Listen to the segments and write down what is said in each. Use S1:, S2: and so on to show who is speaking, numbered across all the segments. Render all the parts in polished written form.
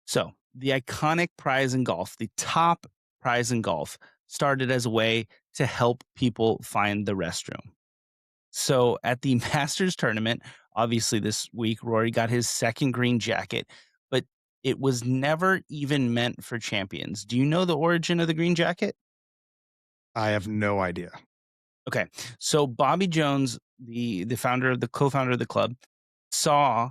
S1: So, the iconic prize in golf, the top prize in golf, started as a way to help people find the restroom. So, at the Masters tournament, obviously this week, Rory got his second green jacket, but it was never even meant for champions. Do you know the origin of the green jacket?
S2: I have no idea.
S1: Okay. So Bobby Jones, the founder of the co-founder of the club, saw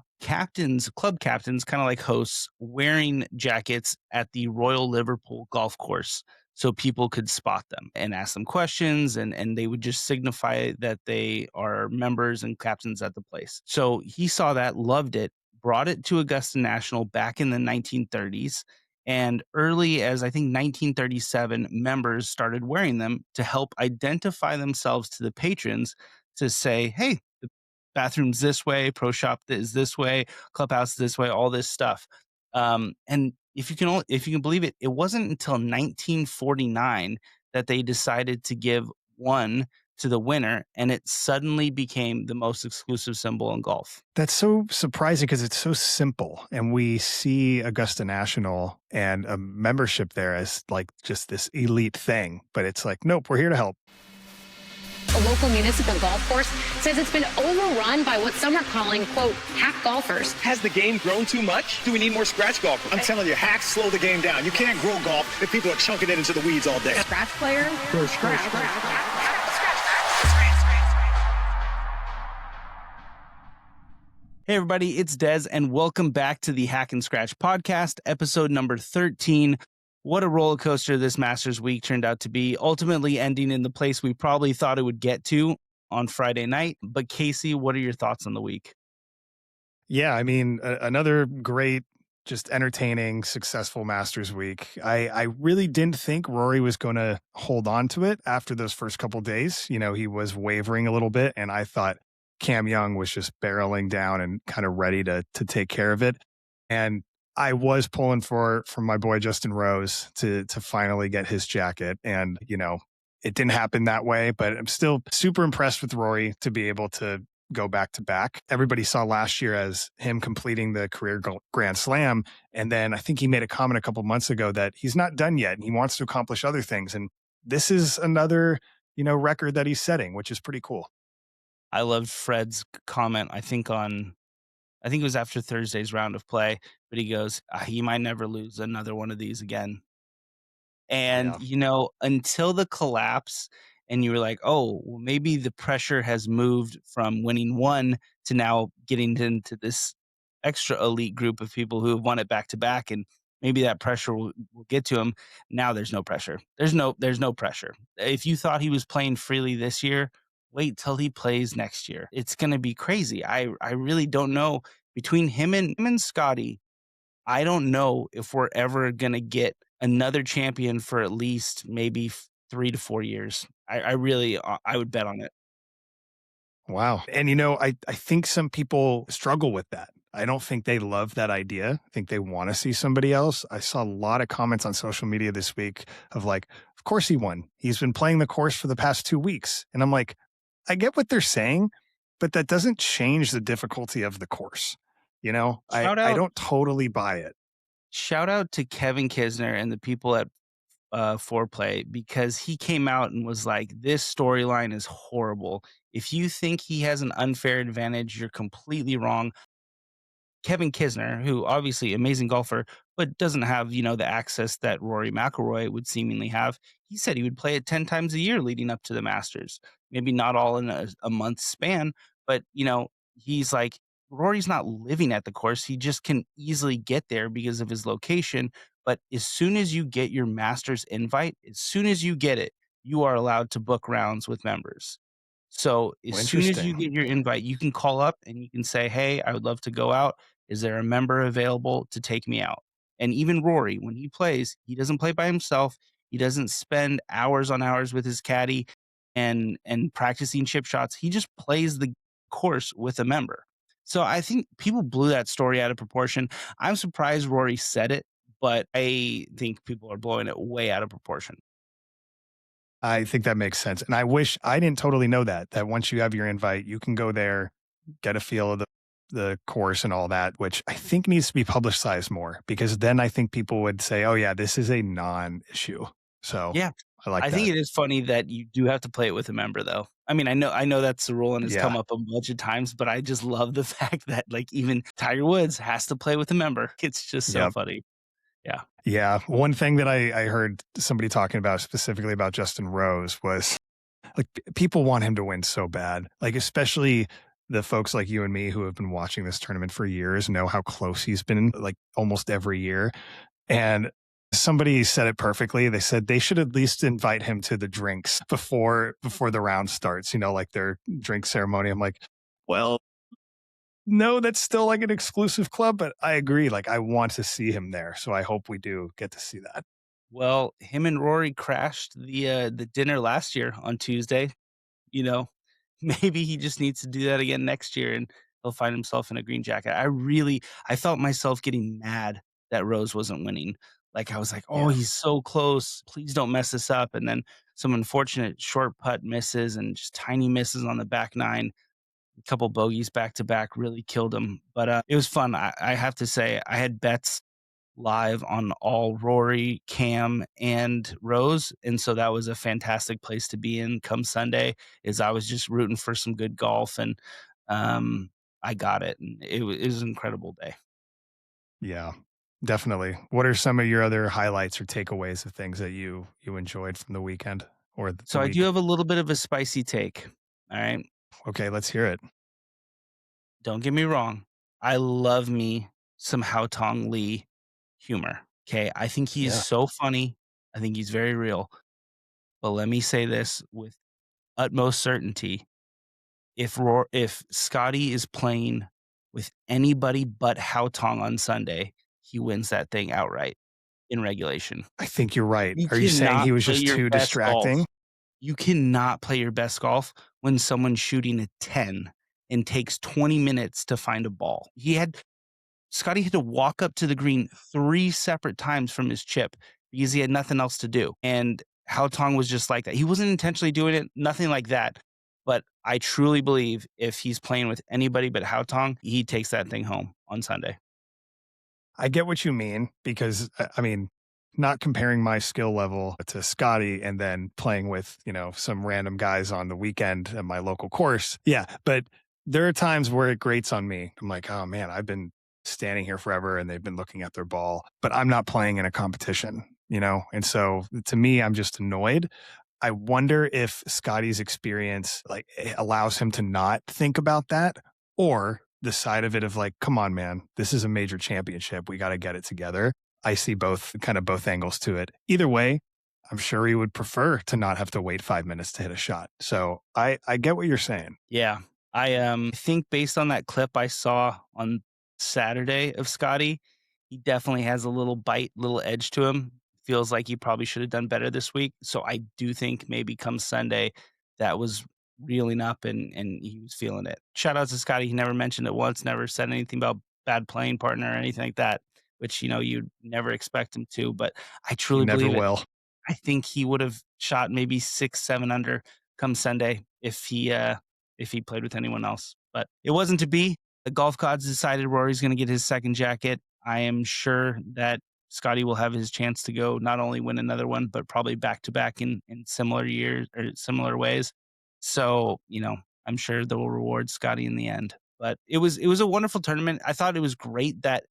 S1: club captains, kind of like hosts, wearing jackets at the Royal Liverpool golf course so people could spot them and ask them questions and they would just signify that they are members and captains at the place. So he saw that, loved it, brought it to Augusta National back in the 1930s, and early as I think 1937, members started wearing them to help identify themselves to the patrons to say, hey, the bathroom's this way, pro shop is this way, clubhouse is this way, all this stuff. And if you can believe it, it wasn't until 1949 that they decided to give one to the winner, and it suddenly became the most exclusive symbol in golf.
S2: That's so surprising because it's so simple. And we see Augusta National and a membership there as like just this elite thing. But it's like, nope, we're here to help.
S3: A local municipal golf course says it's been overrun by what some are calling, quote, hack golfers.
S4: Has the game grown too much? Do we need more scratch golfers?
S5: I'm telling you, hacks slow the game down. You can't grow golf if people are chunking it into the weeds all day.
S3: Scratch player?
S1: Hey, everybody, it's Dez, and welcome back to the Hack and Scratch podcast, episode number 13. What a roller coaster this Masters week turned out to be, ultimately ending in the place we probably thought it would get to on Friday night. But Casey, what are your thoughts on the week?
S2: Yeah, I mean, another great, just entertaining, successful Masters week. I really didn't think Rory was going to hold on to it after those first couple days. You know, he was wavering a little bit, and I thought Cam Young was just barreling down and kind of ready to take care of it. And I was pulling for my boy Justin Rose to finally get his jacket. And, you know, it didn't happen that way, but I'm still super impressed with Rory to be able to go back to back. Everybody saw last year as him completing the career Grand Slam. And then I think he made a comment a couple months ago that he's not done yet and he wants to accomplish other things. And this is another, you know, record that he's setting, which is pretty cool.
S1: I loved Fred's comment, I think it was after Thursday's round of play, but he goes, he might never lose another one of these again.
S2: Yeah.
S1: And, you know, until the collapse, and you were like, oh, well, maybe the pressure has moved from winning one to now getting into this extra elite group of people who have won it back to back. And maybe that pressure will get to him. Now there's no pressure. There's no pressure. If you thought he was playing freely this year, wait till he plays next year. It's going to be crazy. I really don't know between him and Scotty. I don't know if we're ever going to get another champion for at least maybe 3 to 4 years. I really, I would bet on it.
S2: Wow. And, you know, I think some people struggle with that. I don't think they love that idea. I think they want to see somebody else. I saw a lot of comments on social media this week of like, of course he won. He's been playing the course for the past 2 weeks. And I'm like, I get what they're saying, but that doesn't change the difficulty of the course. You know,
S1: Shout
S2: I
S1: out,
S2: don't totally buy it.
S1: shout out to Kevin Kisner and the people at Foreplay, because he came out and was like, this storyline is horrible. If you think he has an unfair advantage, you're completely wrong. Kevin Kisner, who obviously amazing golfer, but doesn't have, you know, the access that Rory McIlroy would seemingly have. He said he would play it 10 times a year leading up to the Masters. Maybe not all in a month span, but, you know, he's like, Rory's not living at the course. He just can easily get there because of his location. But as soon as you get your Masters invite, as soon as you get it, you are allowed to book rounds with members. So as
S2: Well,
S1: soon as you
S2: interesting.
S1: get your invite, you can call up and you can say, hey, I would love to go out. Is there a member available to take me out? And even Rory, when he plays, he doesn't play by himself. He doesn't spend hours on hours with his caddy and practicing chip shots. He just plays the course with a member. So I think people blew that story out of proportion. I'm surprised Rory said it, but I think people are blowing it way out of proportion.
S2: I think that makes sense. And I wish I didn't totally know that once you have your invite, you can go there, get a feel of the course and all that, which I think needs to be publicized more, because then I think people would say, oh yeah, this is a non-issue. So
S1: Yeah.
S2: I like
S1: I
S2: that.
S1: think it is funny that you do have to play it with a member, though. I mean, I know that's the rule and it's
S2: Yeah.
S1: come up a bunch of times, but I just love the fact that like even Tiger Woods has to play with a member. It's just so
S2: Yep.
S1: funny. Yeah.
S2: Yeah. One thing that I heard somebody talking about specifically about Justin Rose was like people want him to win so bad. Like, especially the folks like you and me who have been watching this tournament for years know how close he's been like almost every year. And somebody said it perfectly. They said they should at least invite him to the drinks before the round starts, like their drink ceremony. I'm like, well, no, that's still like an exclusive club, but I agree. Like, I want to see him there. So I hope we do get to see that.
S1: Well, him and Rory crashed the dinner last year on Tuesday. You know, maybe he just needs to do that again next year and he'll find himself in a green jacket. I felt myself getting mad that Rose wasn't winning. Like I was like, oh,
S2: Yeah.
S1: he's so close. Please don't mess this up. And then some unfortunate short putt misses and just tiny misses on the back nine. A couple bogeys back to back really killed him. But it was fun. I have to say, I had bets live on all Rory, Cam, and Rose, and so that was a fantastic place to be in come Sunday. Is I was just rooting for some good golf, and I got it, and it was an incredible day.
S2: Yeah, definitely. What are some of your other highlights or takeaways of things that you enjoyed from the weekend or the
S1: So I
S2: week?
S1: do have a little bit of a spicy take. All right,
S2: Okay, let's hear it.
S1: don't get me wrong, I love me some Hao Tong Lee humor. Okay, I think he's
S2: Yeah.
S1: so funny. I think he's very real. But let me say this with utmost certainty: if Scotty is playing with anybody but Hao Tong on Sunday, he wins that thing outright in regulation.
S2: I think you're right.
S1: You
S2: Are you saying
S1: cannot
S2: he was
S1: play
S2: just
S1: your
S2: too
S1: best golf.
S2: distracting?
S1: You cannot play your best golf when someone's shooting a 10 and takes 20 minutes to find a ball. Scotty had to walk up to the green 3 separate times from his chip because he had nothing else to do. And Hao Tong was just like that. He wasn't intentionally doing it, nothing like that. But I truly believe if he's playing with anybody but Hao Tong, he takes that thing home on Sunday.
S2: I get what you mean, because I mean, not comparing my skill level to Scotty and then playing with, some random guys on the weekend at my local course. Yeah. But there are times where it grates on me. I'm like, oh man, I've been standing here forever and they've been looking at their ball, but I'm not playing in a competition, And so to me, I'm just annoyed. I wonder if Scotty's experience allows him to not think about that, or the side of it of like, come on, man, this is a major championship. We got to get it together. I see both angles to it. Either way, I'm sure he would prefer to not have to wait 5 minutes to hit a shot. So I get what you're saying.
S1: Yeah. I think based on that clip I saw on Saturday of Scotty, he definitely has a little bite, little edge to him. Feels like he probably should have done better this week. So I do think maybe come Sunday that was reeling up and he was feeling it. Shout out to Scotty. He never mentioned it once, never said anything about bad playing partner or anything like that, which, you'd never expect him to. But I
S2: He
S1: truly
S2: never
S1: believe it.
S2: will.
S1: I think he would have shot maybe 6, 7 under come Sunday if he played with anyone else. But it wasn't to be. The golf gods decided Rory's going to get his second jacket. I am sure that Scotty will have his chance to go not only win another one, but probably back to back in similar years or similar ways. So, I'm sure they will reward Scotty in the end. But it was a wonderful tournament. I thought it was great that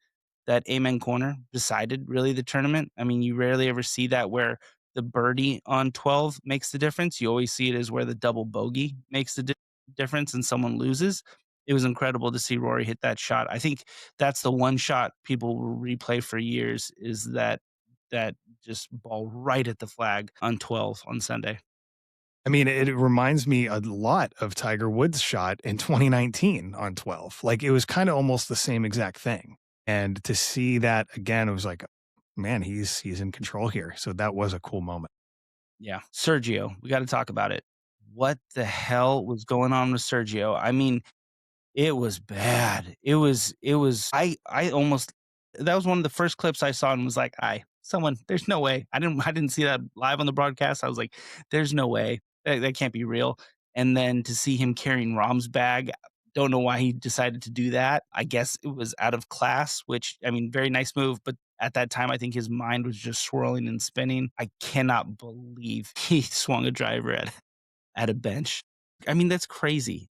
S1: Amen Corner decided really the tournament. I mean, you rarely ever see that where the birdie on 12 makes the difference. You always see it as where the double bogey makes the difference and someone loses. It was incredible to see Rory hit that shot. I think that's the one shot people will replay for years, is that just ball right at the flag on 12 on Sunday.
S2: I mean, it reminds me a lot of Tiger Woods' shot in 2019 on 12. Like, it was kind of almost the same exact thing. And to see that again, it was like, man, he's in control here. So that was a cool moment.
S1: Yeah. Sergio, we got to talk about it. What the hell was going on with Sergio? I mean, it was bad. It was, I almost, that was one of the first clips I saw and was like, there's no way. I didn't see that live on the broadcast. I was like, there's no way. That can't be real. And then to see him carrying Rahm's bag Don't know why he decided to do that. I guess it was out of class, which, I mean, very nice move, but at that time, I think his mind was just swirling and spinning. I cannot believe he swung a driver at a bench. I mean, that's crazy.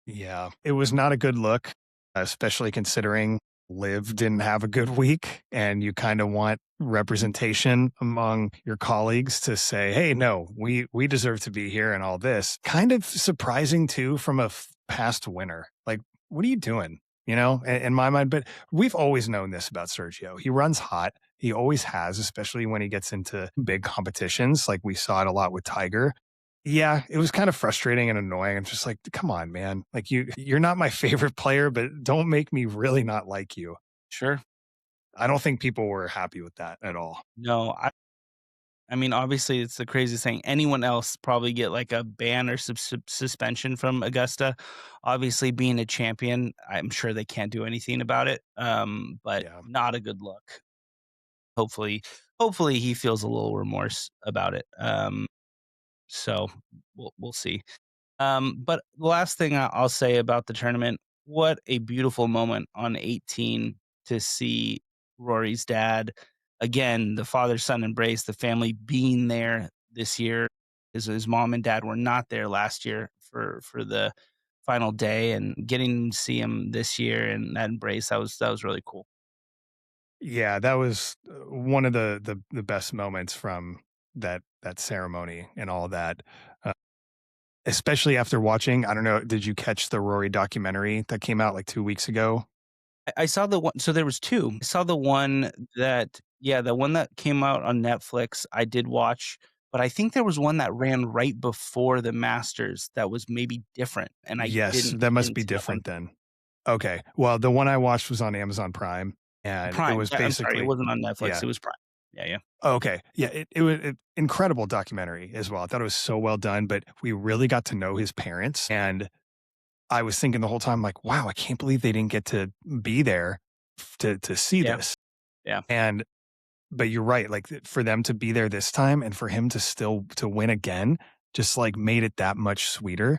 S2: Yeah, it was not a good look, especially considering Liv didn't have a good week, and you kind of want representation among your colleagues to say, "Hey, no, we deserve to be here," and all this. Kind of surprising too from a past winner. Like, what are you doing? In my mind. But we've always known this about Sergio. He runs hot. He always has, especially when he gets into big competitions. Like we saw it a lot with Tiger. Yeah, it was kind of frustrating and annoying. I'm just like, come on, man. Like you're not my favorite player, but don't make me really not like you.
S1: Sure.
S2: I don't think people were happy with that at all.
S1: No, I mean, obviously, it's the craziest thing. Anyone else probably get like a ban or suspension from Augusta. Obviously, being a champion, I'm sure they can't do anything about it. But
S2: Yeah.
S1: not a good look. Hopefully, hopefully he feels a little remorse about it. So we'll see. But the last thing I'll say about the tournament, what a beautiful moment on 18 to see Rory's dad. Again, the father-son embrace, the family being there this year. His mom and dad were not there last year for the final day, and getting to see him this year and that embrace, that was really cool.
S2: Yeah, that was one of the best moments from that ceremony and all that. Uh, Especially after watching, I don't know, did you catch the Rory documentary that came out like 2 weeks ago?
S1: I saw the one, so there was 2. I saw the one that, yeah, the one that came out on Netflix, I did watch, but I think there was one that ran right before the Masters that was maybe different, and I
S2: Yes,
S1: didn't
S2: that must
S1: didn't
S2: be
S1: see that one.
S2: different then. Okay. Well, the one I watched was on Amazon Prime, and it
S1: Prime,
S2: was
S1: I'm sorry, it
S2: basically
S1: wasn't on Netflix,
S2: yeah.
S1: it was Prime. Yeah, yeah.
S2: Okay. Yeah, it was an incredible documentary as well. I thought it was so well done, but we really got to know his parents, and I was thinking the whole time, like, wow, I can't believe they didn't get to be there to see
S1: Yeah,
S2: this.
S1: yeah.
S2: And but you're right, like for them to be there this time and for him to still to win again, just like made it that much sweeter.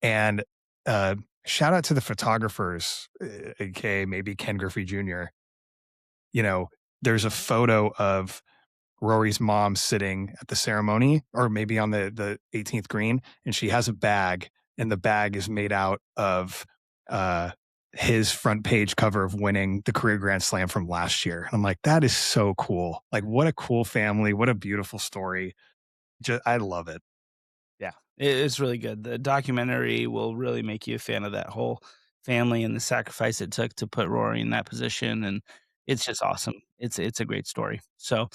S2: And uh shout out to the photographers, aka maybe Ken Griffey Jr. You know, there's a photo of Rory's mom sitting at the ceremony, or maybe on the 18th green, and she has a bag, and the bag is made out of uh, his front page cover of winning the career Grand Slam from last year. And I'm like, that is so cool. Like, what a cool family. What a beautiful story. I love it.
S1: Yeah, it's really good. The documentary will really make you a fan of that whole family and the sacrifice it took to put Rory in that position, and it's just awesome. It's a great story. So,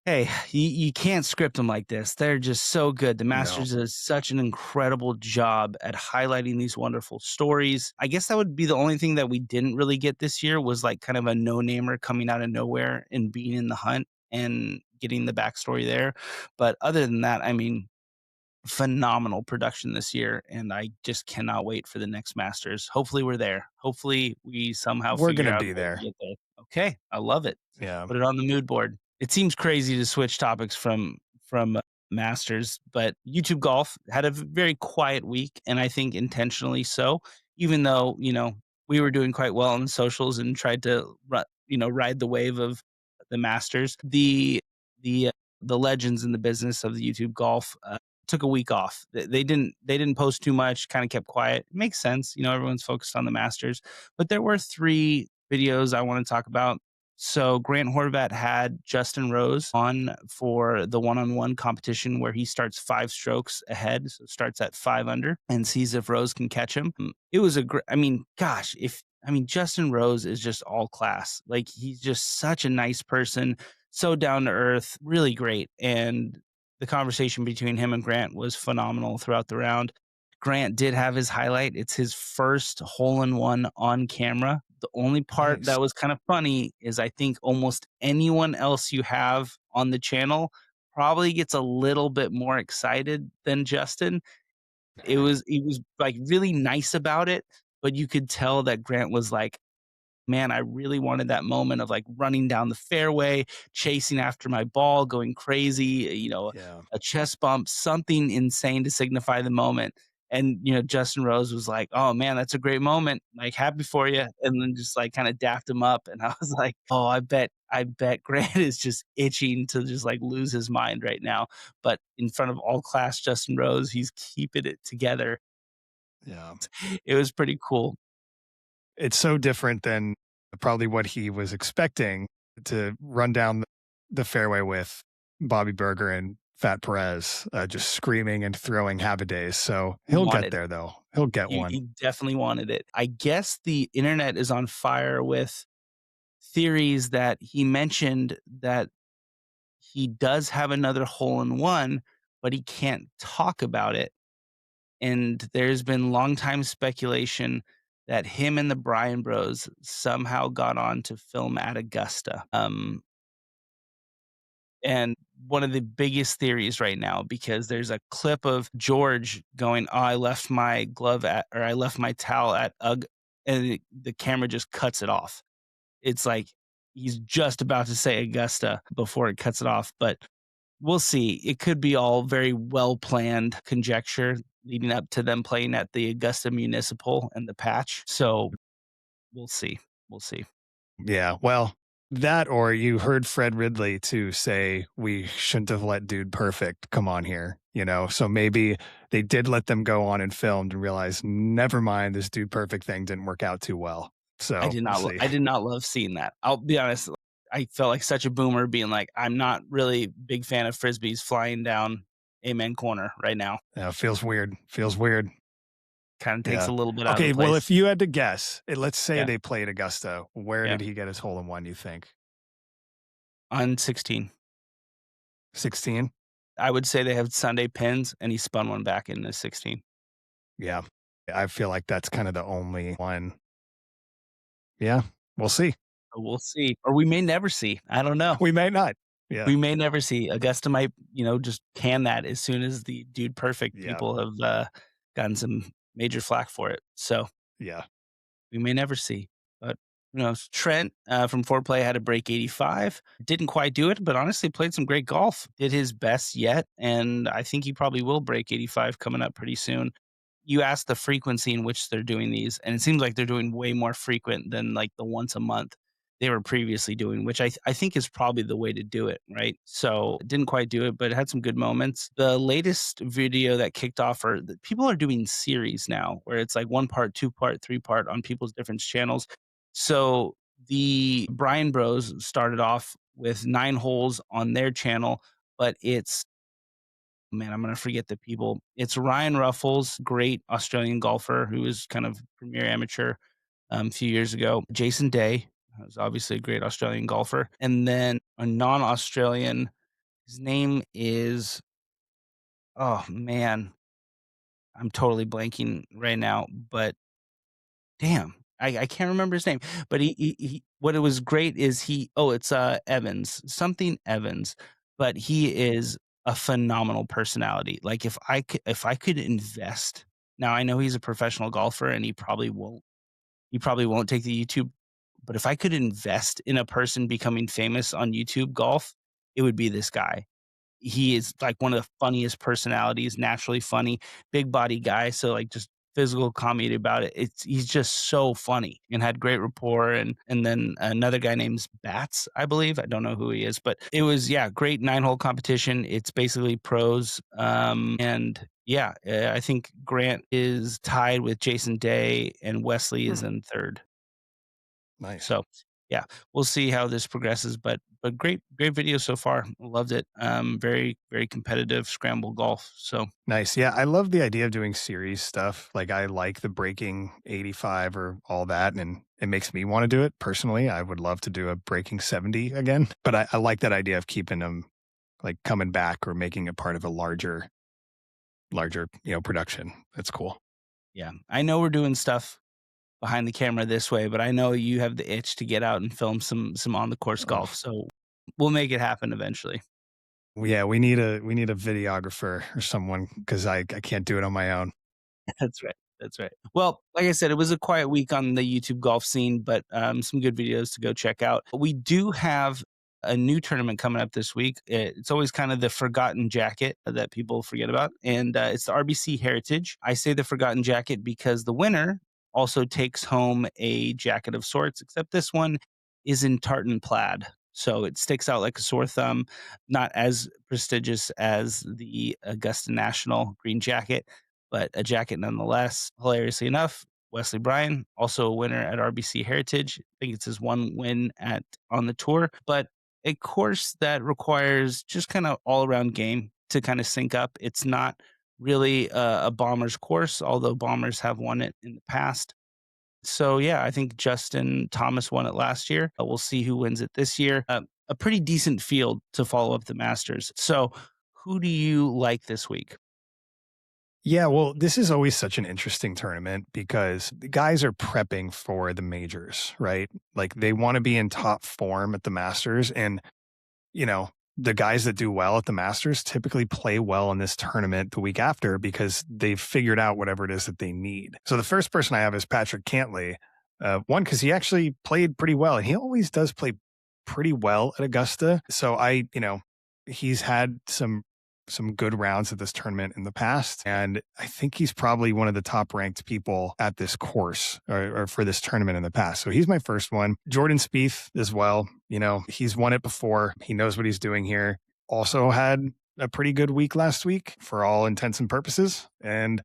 S1: hey, you can't script them like this. They're just so good. The
S2: No,
S1: Masters does such an incredible job at highlighting these wonderful stories. I guess that would be the only thing that we didn't really get this year was like kind of a no-namer coming out of nowhere and being in the hunt and getting the backstory there. But other than that, I mean, phenomenal production this year, and I just cannot wait for the next Masters. Hopefully, we're there. Hopefully, we somehow
S2: we're
S1: figure
S2: gonna
S1: out
S2: be
S1: a way
S2: there.
S1: to get there. Okay, I love it.
S2: Yeah.
S1: Put it on the mood board. It seems crazy to switch topics from Masters, but YouTube golf had a very quiet week, and I think intentionally so. Even though we were doing quite well on socials and tried to ride the wave of the Masters, the the legends in the business of the YouTube golf took a week off. They didn't post too much, kind of kept quiet. It makes sense. Everyone's focused on the Masters. But there were 3 videos I want to talk about. So Grant Horvat had Justin Rose on for the one-on-one competition where he starts 5 strokes ahead, so starts at 5 under and sees if Rose can catch him. It was a great, I mean, gosh, Justin Rose is just all class. Like he's just such a nice person, so down to earth, really great. And the conversation between him and Grant was phenomenal throughout the round. Grant did have his highlight. It's his first hole in one on camera. The only part
S2: Nice.
S1: that was kind of funny is I think almost anyone else you have on the channel probably gets a little bit more excited than Justin. He was like really nice about it, but you could tell that Grant was like, man, I really wanted that moment of like running down the fairway, chasing after my ball, going crazy,
S2: Yeah.
S1: a chest bump, something insane to signify the moment. And, Justin Rose was like, "Oh, man, that's a great moment. Like, happy for you." And then just, like, kinda dapped him up, and I was like, "Oh, I bet Grant is just itching to just, like, lose his mind right now." But in front of all class Justin Rose, he's keeping it together.
S2: Yeah.
S1: It was pretty cool.
S2: It's so different than probably what he was expecting to run down the fairway with Bobby Berger and Fat Perez, just screaming and throwing have a days. So
S1: He
S2: he'll get
S1: wanted
S2: there though. He'll get
S1: he
S2: one.
S1: he definitely wanted it. I guess the internet is on fire with theories that he mentioned that he does have another hole in one, but he can't talk about it. And there's been long time speculation that him and the Bryan Bros somehow got on to film at Augusta. And one of the biggest theories right now, because there's a clip of George going, "Oh, I left my glove at, or I left my towel at UG," and the camera just cuts it off. It's like he's just about to say Augusta before it cuts it off, but we'll see. It could be all very well planned conjecture leading up to them playing at the Augusta Municipal and the patch. So we'll see. We'll see.
S2: Yeah. Well, that or you heard Fred Ridley to say we shouldn't have let Dude Perfect come on here, So maybe they did let them go on and filmed and realize, never mind, this Dude Perfect thing didn't work out too well. So we'll see.
S1: I did not love seeing that. I'll be honest. I felt like such a boomer being like, I'm not really big fan of frisbees flying down Amen Corner right now.
S2: Yeah, feels weird. Feels weird.
S1: Kind of takes
S2: Yeah.
S1: a little bit out
S2: Okay,
S1: of the place.
S2: well, if you had to guess, let's say
S1: Yeah.
S2: they played Augusta, where
S1: Yeah.
S2: did he get his hole in one, you think?
S1: On 16.
S2: 16?
S1: I would say they have Sunday pins, and he spun one back into 16.
S2: Yeah. I feel like that's kind of the only one. Yeah, we'll see.
S1: So we'll see. Or we may never see. I don't know.
S2: We may not. Yeah.
S1: We may never see. Augusta might, just can that as soon as the Dude Perfect
S2: Yeah.
S1: people have gotten some major flack for it. So
S2: Yeah.
S1: we may never see. But who knows? Trent from Foreplay had a break 85. Didn't quite do it, but honestly played some great golf. Did his best yet, and I think he probably will break 85 coming up pretty soon. You asked the frequency in which they're doing these, and it seems like they're doing way more frequent than like the once a month they were previously doing, which I think is probably the way to do it, right? So didn't quite do it, but it had some good moments. The latest video that kicked off, or people are doing series now, where it's like 1 part, 2 part, 3 part on people's different channels. So the Bryan Bros started off with 9 holes on their channel, but it's, man, I'm gonna forget the people. It's Ryan Ruffles, great Australian golfer who was kind of premier amateur a few years ago. Jason Day was obviously a great Australian golfer, and then a non-Australian. His name is, oh man, I'm totally blanking right now, but damn, I can't remember his name. But he what it was great is it's Evans, something Evans, but he is a phenomenal personality. Like if I could invest, now I know he's a professional golfer and he probably won't take the YouTube, but if I could invest in a person becoming famous on YouTube golf, it would be this guy. He is like one of the funniest personalities, naturally funny, big body guy. So like just physical comedy about it. He's just so funny and had great rapport. And then another guy named Bats, I believe. I don't know who he is, but it was, yeah, great 9-hole competition. It's basically pros. And yeah, I think Grant is tied with Jason Day and Wesley is in third.
S2: Nice.
S1: So yeah, we'll see how this progresses, but great video so far. Loved it. Very, very competitive scramble golf. So
S2: Nice. Yeah, I love the idea of doing series stuff. Like I like the breaking 85 or all that, and it makes me want to do it personally. I would love to do a breaking 70 again, but I like that idea of keeping them like coming back or making it part of a larger, production. That's cool.
S1: yeah, I know we're doing stuff behind the camera this way, but I know you have the itch to get out and film some on the course golf. So we'll make it happen eventually.
S2: Yeah, we need a videographer or someone because I can't do it on my own.
S1: That's right. That's right. Well, like I said, it was a quiet week on the YouTube golf scene, but some good videos to go check out. We do have a new tournament coming up this week. It's always kind of the forgotten jacket that people forget about, and it's the RBC Heritage. I say the forgotten jacket because the winner also takes home a jacket of sorts, except this one is in tartan plaid. So it sticks out like a sore thumb, not as prestigious as the Augusta National green jacket, but a jacket nonetheless. Hilariously enough, Wesley Bryan, also a winner at RBC Heritage. I think it's his one win at on the tour, but a course that requires just kind of all around game to kind of sync up. It's not really a Bombers course, although Bombers have won it in the past. So yeah, I think Justin Thomas won it last year. We'll see who wins it this year. A pretty decent field to follow up the Masters. So who do you like this week?
S2: Yeah, well, this is always such an interesting tournament because the guys are prepping for the majors, right? Like they want to be in top form at the Masters. And, you know, the guys that do well at the Masters typically play well in this tournament the week after because they've figured out whatever it is that they need. So the first person I have is Patrick Cantlay. One, because he actually played pretty well, and he always does play pretty well at Augusta. So he's had some good rounds at this tournament in the past. And I think he's probably one of the top ranked people at this course or for this tournament in the past. So he's my first one. Jordan Spieth as well. He's won it before. He knows what he's doing here. Also had a pretty good week last week for all intents and purposes. And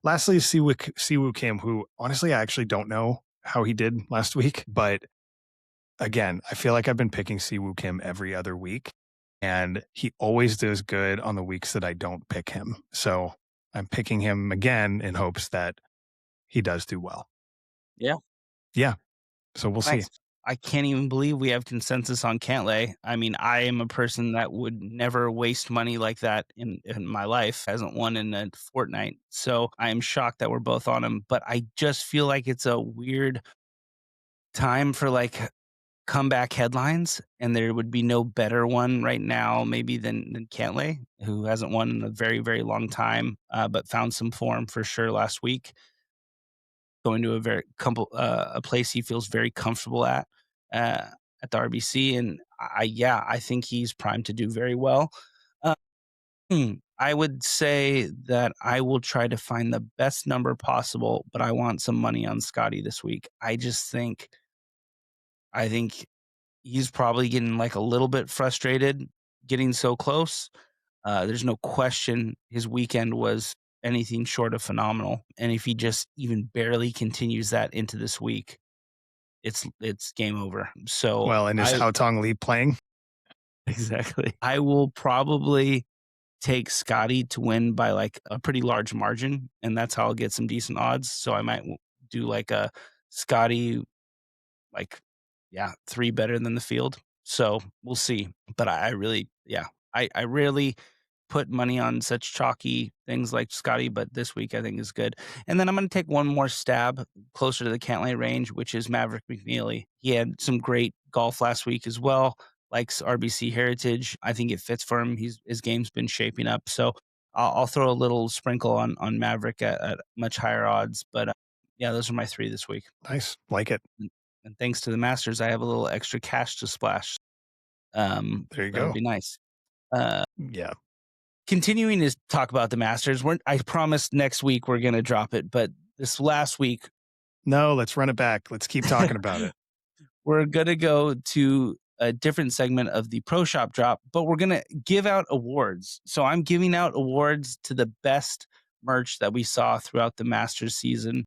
S2: lastly, Siwoo Kim, who honestly, I actually don't know how he did last week. But again, I feel like I've been picking Siwoo Kim every other week. And he always does good on the weeks that I don't pick him. So I'm picking him again in hopes that he does do well.
S1: Yeah.
S2: Yeah. So we'll see.
S1: I can't even believe we have consensus on Cantlay. I mean, I am a person that would never waste money like that in my life. Hasn't won in a fortnight. So I am shocked that we're both on him. But I just feel like it's a weird time for like comeback headlines, and there would be no better one right now maybe than Cantlay, who hasn't won in a very, very long time, but found some form for sure last week. Going to a place he feels very comfortable at the RBC, and I think he's primed to do very well. I would say that I will try to find the best number possible, but I want some money on Scotty this week. I think he's probably getting like a little bit frustrated getting so close. There's no question his weekend was anything short of phenomenal. And if he just even barely continues that into this week, it's game over. So
S2: well, and is Hao Tong Lee playing?
S1: Exactly. I will probably take Scotty to win by like a pretty large margin, and that's how I'll get some decent odds. So I might do like a Scotty, like, yeah, 3 better than the field. So we'll see. But I really, I rarely put money on such chalky things like Scotty, but this week I think is good. And then I'm going to take one more stab closer to the Cantlay range, which is Maverick McNeely. He had some great golf last week as well, likes RBC Heritage. I think it fits for him. His game's been shaping up. So I'll throw a little sprinkle on Maverick at much higher odds. But yeah, those are my 3 this week.
S2: Nice. Like it.
S1: And thanks to the Masters, I have a little extra cash to splash.
S2: There you go.
S1: That would be nice.
S2: Yeah.
S1: Continuing to talk about the Masters, I promised next week we're going to drop it, but this last week...
S2: No, let's run it back. Let's keep talking about it.
S1: We're going to go to a different segment of the Pro Shop Drop, but we're going to give out awards. So I'm giving out awards to the best merch that we saw throughout the Masters season.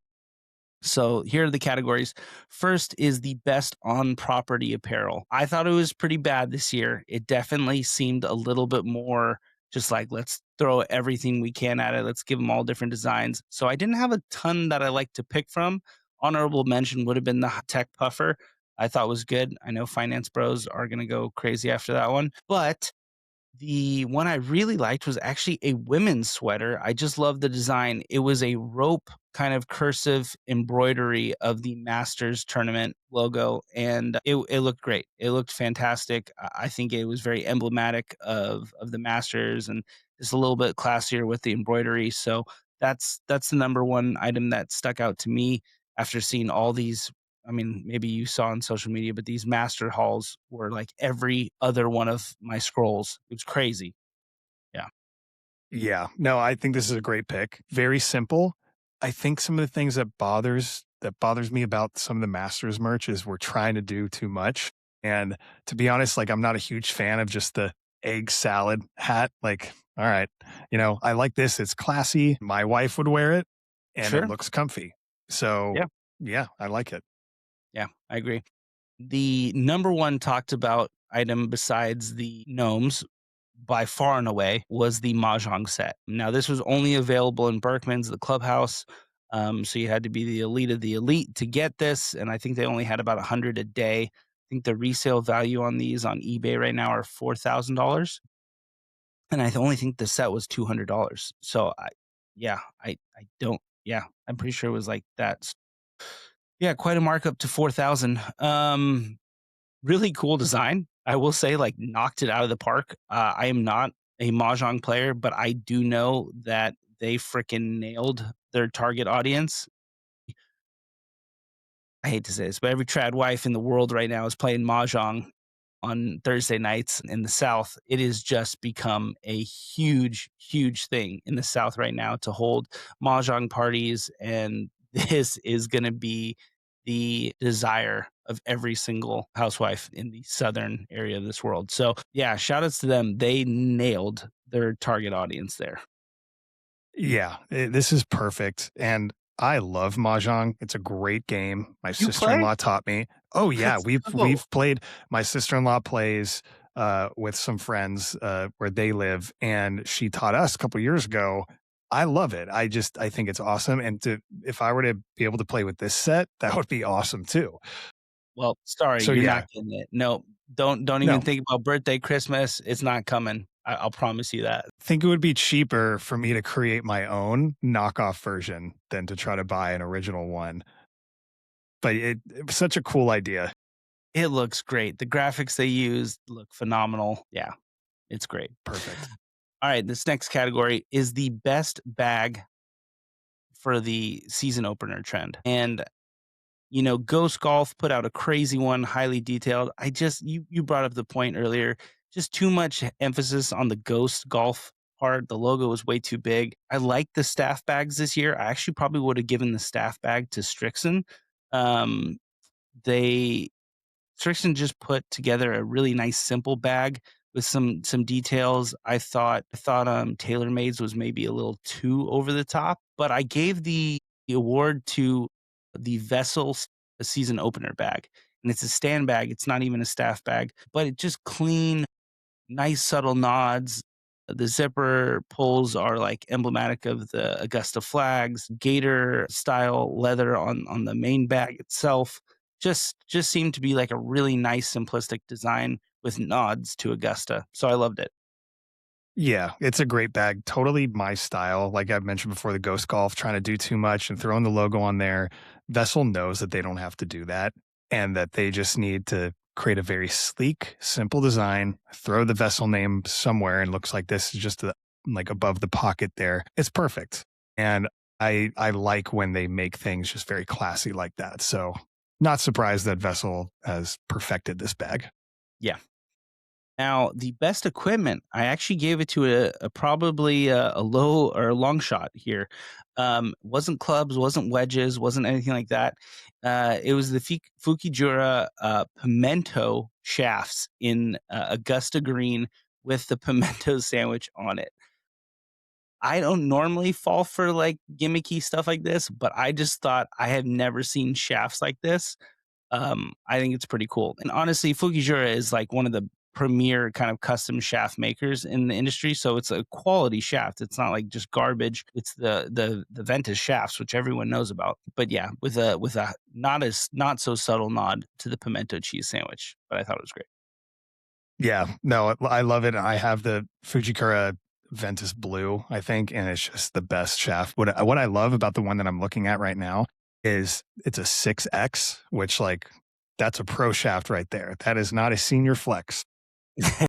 S1: So here are the categories. First is the best on-property apparel. I thought it was pretty bad this year. It definitely seemed a little bit more just like, let's throw everything we can at it. Let's give them all different designs. So I didn't have a ton that I like to pick from. Honorable mention would have been the Tech Puffer. I thought was good. I know finance bros are going to go crazy after that one. But the one I really liked was actually a women's sweater. I just love the design. It was a rope kind of cursive embroidery of the Masters tournament logo, and it looked great. It looked fantastic. I think it was very emblematic of the Masters and just a little bit classier with the embroidery. So that's the number one item that stuck out to me after seeing all these I mean, maybe you saw on social media, but these master halls were like every other one of my scrolls. It was crazy. Yeah.
S2: Yeah. No, I think this is a great pick. Very simple. I think some of the things that bothers me about some of the Masters merch is we're trying to do too much. And to be honest, like I'm not a huge fan of just the egg salad hat. Like, all right, I like this. It's classy. My wife would wear it and it
S1: Sure.
S2: looks comfy. So
S1: Yeah.
S2: yeah, I like it.
S1: Yeah, I agree. The number one talked about item besides the gnomes by far and away was the Mahjong set. Now, this was only available in Berkman's, the clubhouse. So you had to be the elite of the elite to get this. And I think they only had about 100 a day. I think the resale value on these on eBay right now are $4,000. And I only think the set was $200. So I don't, yeah, I'm pretty sure it was like that. Yeah, quite a markup to 4,000. Really cool design. I will say, like, knocked it out of the park. I am not a mahjong player, but I do know that they freaking nailed their target audience. I hate to say this, but every trad wife in the world right now is playing mahjong on Thursday nights in the South. It has just become a huge, huge thing in the South right now to hold mahjong parties, and this is going to be the desire of every single housewife in the southern area of this world. So, yeah, shout outs to them. They nailed their target audience there.
S2: Yeah, this is perfect. And I love Mahjong. It's a great game. My
S1: You
S2: sister-in-law
S1: play?
S2: taught me. Oh yeah,
S1: Let's
S2: we've
S1: go.
S2: we've played. My sister-in-law plays with some friends where they live, and she taught us a couple years ago. I love it. I think it's awesome. And if I were to be able to play with this set, that would be awesome too.
S1: Well, sorry,
S2: So
S1: you're
S2: yeah,
S1: not getting it. No, don't even
S2: no,
S1: think about birthday, Christmas. It's not coming. I'll promise you that.
S2: I think it would be cheaper for me to create my own knockoff version than to try to buy an original one. But it was such a cool idea.
S1: It looks great. The graphics they used look phenomenal. Yeah, it's great.
S2: Perfect.
S1: All right, this next category is the best bag for the season opener trend. And Ghost Golf put out a crazy one, highly detailed. You brought up the point earlier, just too much emphasis on the Ghost Golf part. The logo was way too big. I like the staff bags this year. I actually probably would have given the staff bag to Strixon. Um, they Strixon just put together a really nice simple bag with some details. I thought TaylorMade's was maybe a little too over the top, but I gave the award to the Vessel season opener bag. And it's a stand bag. It's not even a staff bag, but it just clean, nice subtle nods. The zipper pulls are like emblematic of the Augusta flags, gator style leather on the main bag itself. Just seemed to be like a really nice simplistic design with nods to Augusta. So I loved it.
S2: Yeah, it's a great bag. Totally my style. Like I've mentioned before, the Ghost Golf, trying to do too much and throwing the logo on there. Vessel knows that they don't have to do that and that they just need to create a very sleek, simple design, throw the Vessel name somewhere and looks like this is just like above the pocket there. It's perfect. And I like when they make things just very classy like that. So not surprised that Vessel has perfected this bag.
S1: Yeah. Now, the best equipment, I actually gave it to probably a low or a long shot here. Wasn't clubs, wasn't wedges, wasn't anything like that. It was the Fukijura pimento shafts in Augusta green with the pimento sandwich on it. I don't normally fall for like gimmicky stuff like this, but I just thought I had never seen shafts like this. I think it's pretty cool. And honestly, Fukijura is like one of the premier kind of custom shaft makers in the industry. So it's a quality shaft. It's not like just garbage. It's the Ventus shafts, which everyone knows about. But yeah, with a not so subtle nod to the pimento cheese sandwich. But I thought it was great.
S2: Yeah, no, I love it. I have the Fujikura Ventus Blue, I think, and it's just the best shaft. What I love about the one that I'm looking at right now is it's a 6X, which like that's a pro shaft right there. That is not a senior flex.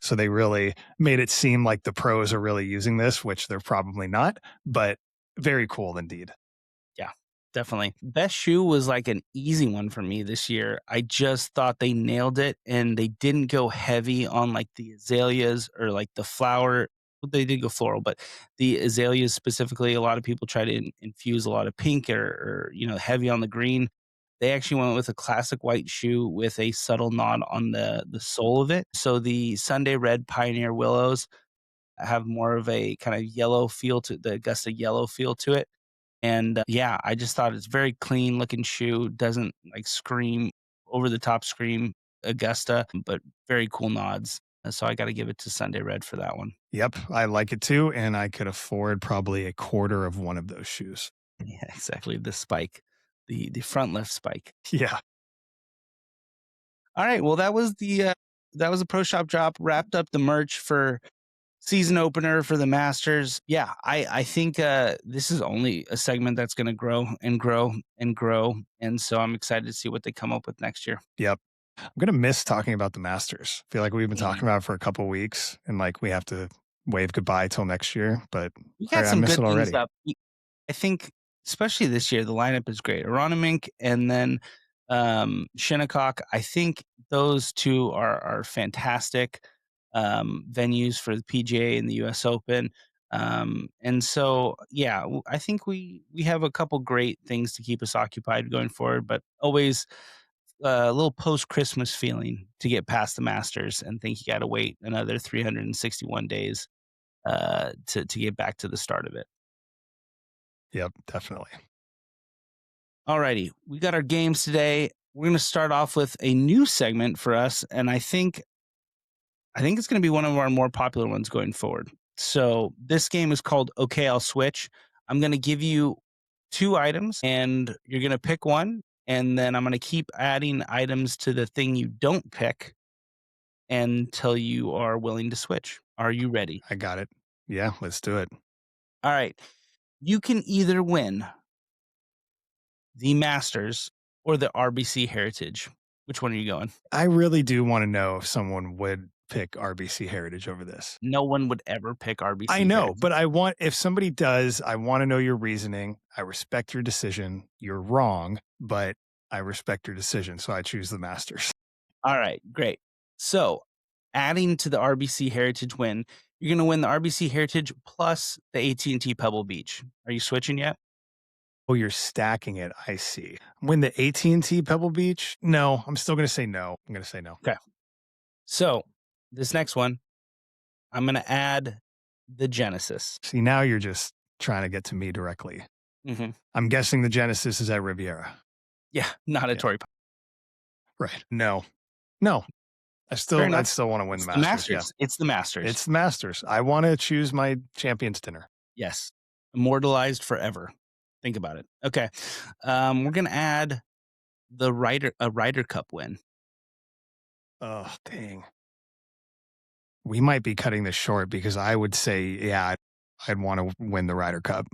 S2: So they really made it seem like the pros are really using this, which they're probably not, but very cool indeed.
S1: Yeah. Definitely. Best shoe was like an easy one for me this year. I just thought they nailed it and they didn't go heavy on like the azaleas or like the flower. Well, they did go floral, but the azaleas specifically, a lot of people try to infuse a lot of pink or heavy on the green. They actually went with a classic white shoe with a subtle nod on the sole of it. So the Sunday Red Pioneer Willows have more of a kind of yellow feel to the Augusta yellow feel to it. And, yeah, I just thought it's very clean looking shoe, doesn't, like, scream over the top scream Augusta, but very cool nods. So I gotta give it to Sunday Red for that one.
S2: Yep, I like it too, and I could afford probably a quarter of one of those shoes.
S1: Yeah, exactly, the spike, the front left spike.
S2: Yeah.
S1: Alright, well, that was a Pro Shop Drop, wrapped up the merch for season opener for the Masters. Yeah, I think this is only a segment that's going to grow and grow and grow, and so I'm excited to see what they come up with next year.
S2: Yep. I'm gonna miss talking about the Masters. I feel like we've been
S1: Man,
S2: talking about it for a couple weeks, and like we have to wave goodbye till next year. But
S1: we got
S2: I
S1: some
S2: miss
S1: good
S2: it
S1: things
S2: already.
S1: up. I think, especially this year, the lineup is great. Aronimink and then Shinnecock. I think those two are fantastic venues for the PGA and the U.S. Open. And so, yeah, I think we have a couple great things to keep us occupied going forward, but always a little post Christmas feeling to get past the Masters, and think you got to wait another 361 days to get back to the start of it.
S2: Yep, definitely.
S1: Alrighty, we got our games today. We're going to start off with a new segment for us, and I think it's going to be one of our more popular ones going forward. So this game is called Okay, I'll Switch. I'm going to give you two items, and you're going to pick one, and then I'm going to keep adding items to the thing you don't pick until you are willing to switch. Are you ready?
S2: I got it. Yeah, let's do it.
S1: All right. You can either win the Masters or the RBC Heritage. Which one are you going?
S2: I really do want to know if someone would pick RBC Heritage over this.
S1: No one would ever pick RBC
S2: I know,
S1: Heritage.
S2: but if somebody does, I want to know your reasoning. I respect your decision. You're wrong, but I respect your decision, so I choose the Masters.
S1: All right, great. So, adding to the RBC Heritage win, you're going to win the RBC Heritage plus the AT&T Pebble Beach. Are you switching yet?
S2: Oh, you're stacking it. I see. Win the AT&T Pebble Beach? No, I'm still going to say no. I'm going to say no.
S1: Okay. So, this next one, I'm going to add the Genesis.
S2: See, now you're just trying to get to me directly.
S1: Mm-hmm.
S2: I'm guessing the Genesis is at Riviera.
S1: Yeah, not a Torrey Pines.
S2: Right. No. I'd still want to win
S1: It's
S2: the
S1: the
S2: Masters.
S1: Masters. It's the Masters.
S2: It's the Masters. I want to choose my champions dinner.
S1: Yes. Immortalized forever. Think about it. Okay. We're going to add a Ryder Cup win.
S2: Oh, dang. We might be cutting this short because I would say, yeah, I'd want to win the Ryder Cup.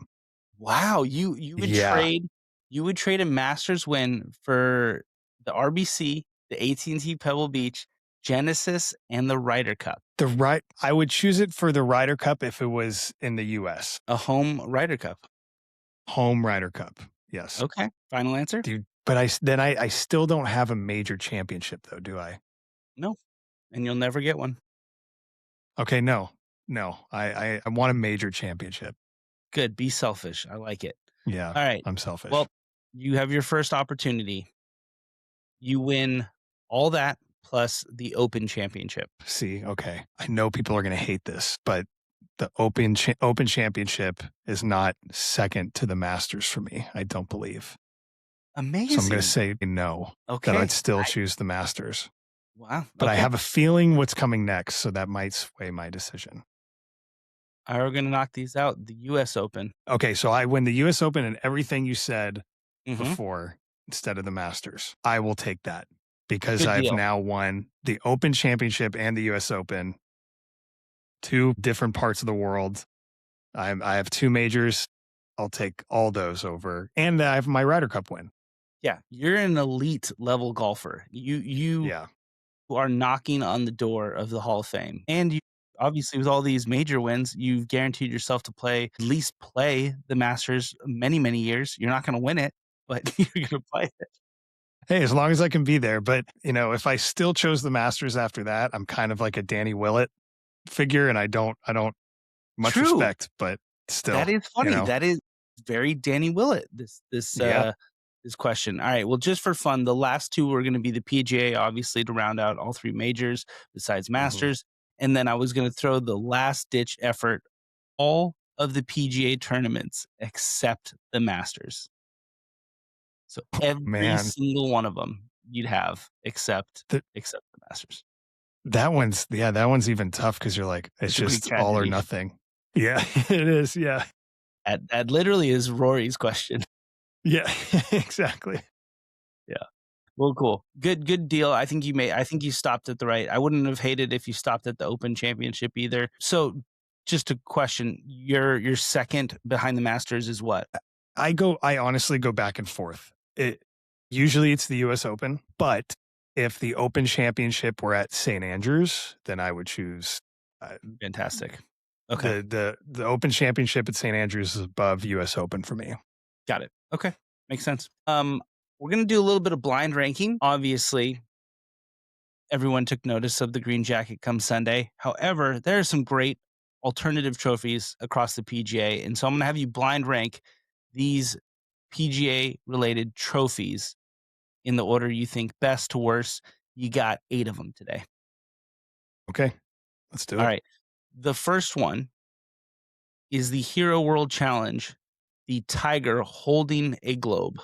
S1: Wow, you would trade a Masters win for the RBC, the AT&T Pebble Beach, Genesis, and the Ryder Cup.
S2: I would choose it for the Ryder Cup if it was in the US.
S1: A home Ryder Cup.
S2: Home Ryder Cup. Yes.
S1: Okay. Final answer?
S2: Dude, but I still don't have a major championship though, do I?
S1: No. And you'll never get one.
S2: Okay, no. I want a major championship.
S1: Good. Be selfish. I like it.
S2: Yeah.
S1: All right.
S2: I'm selfish.
S1: Well, you have your first opportunity. You win all that plus the Open Championship.
S2: See, okay. I know people are going to hate this, but the Open Championship is not second to the Masters for me. I don't believe.
S1: Amazing.
S2: So I'm going to say no.
S1: Okay.
S2: That I'd still choose the Masters.
S1: Wow.
S2: But I
S1: okay.
S2: have a feeling what's coming next, so that might sway my decision.
S1: All right, we're going to knock these out. The U.S. Open.
S2: Okay, so I win the U.S. Open and everything you said
S1: Mhm.
S2: before instead of the Masters. I will take that because
S1: Good
S2: I've
S1: deal.
S2: now won the Open Championship and the U.S. Open. Two different parts of the world. I have two majors. I'll take all those over. And I have my Ryder Cup win.
S1: Yeah, you're an elite level golfer. You
S2: Yeah.
S1: are knocking on the door of the Hall of Fame. And you obviously with all these major wins, you've guaranteed yourself to at least play the Masters many, many years. You're not going to win it, but you're going to play it.
S2: Hey, as long as I can be there. But, if I still chose the Masters after that, I'm kind of like a Danny Willett figure, and I don't much
S1: True.
S2: respect, but still.
S1: That is funny. That is very Danny Willett, this question. All right. Well, just for fun, the last two are going to be the PGA, obviously, to round out all three majors besides Masters. And then I was going to throw the last ditch effort, all of the PGA tournaments except the Masters. So every single one of them you'd have except the Masters.
S2: That one's even tough because you're like, it's just all or nothing. Yeah, it is. Yeah.
S1: That literally is Rory's question.
S2: Yeah, exactly.
S1: Yeah. Well, cool. Good deal. I think you stopped at the right. I wouldn't have hated if you stopped at the Open Championship either. So just a question, your second behind the Masters is what?
S2: I honestly go back and forth. Usually it's the US Open, but if the Open Championship were at St. Andrews, then I would choose.
S1: Fantastic. Okay.
S2: The Open Championship at St. Andrews is above US Open for me.
S1: Got it. Okay. Makes sense. We're going to do a little bit of blind ranking. Obviously, everyone took notice of the green jacket come Sunday. However, there are some great alternative trophies across the PGA. And so I'm going to have you blind rank these PGA related trophies in the order you think best to worst. You got 8 of them today.
S2: Okay. Let's do it.
S1: All right. The first one is the Hero World Challenge, the Tiger holding a globe.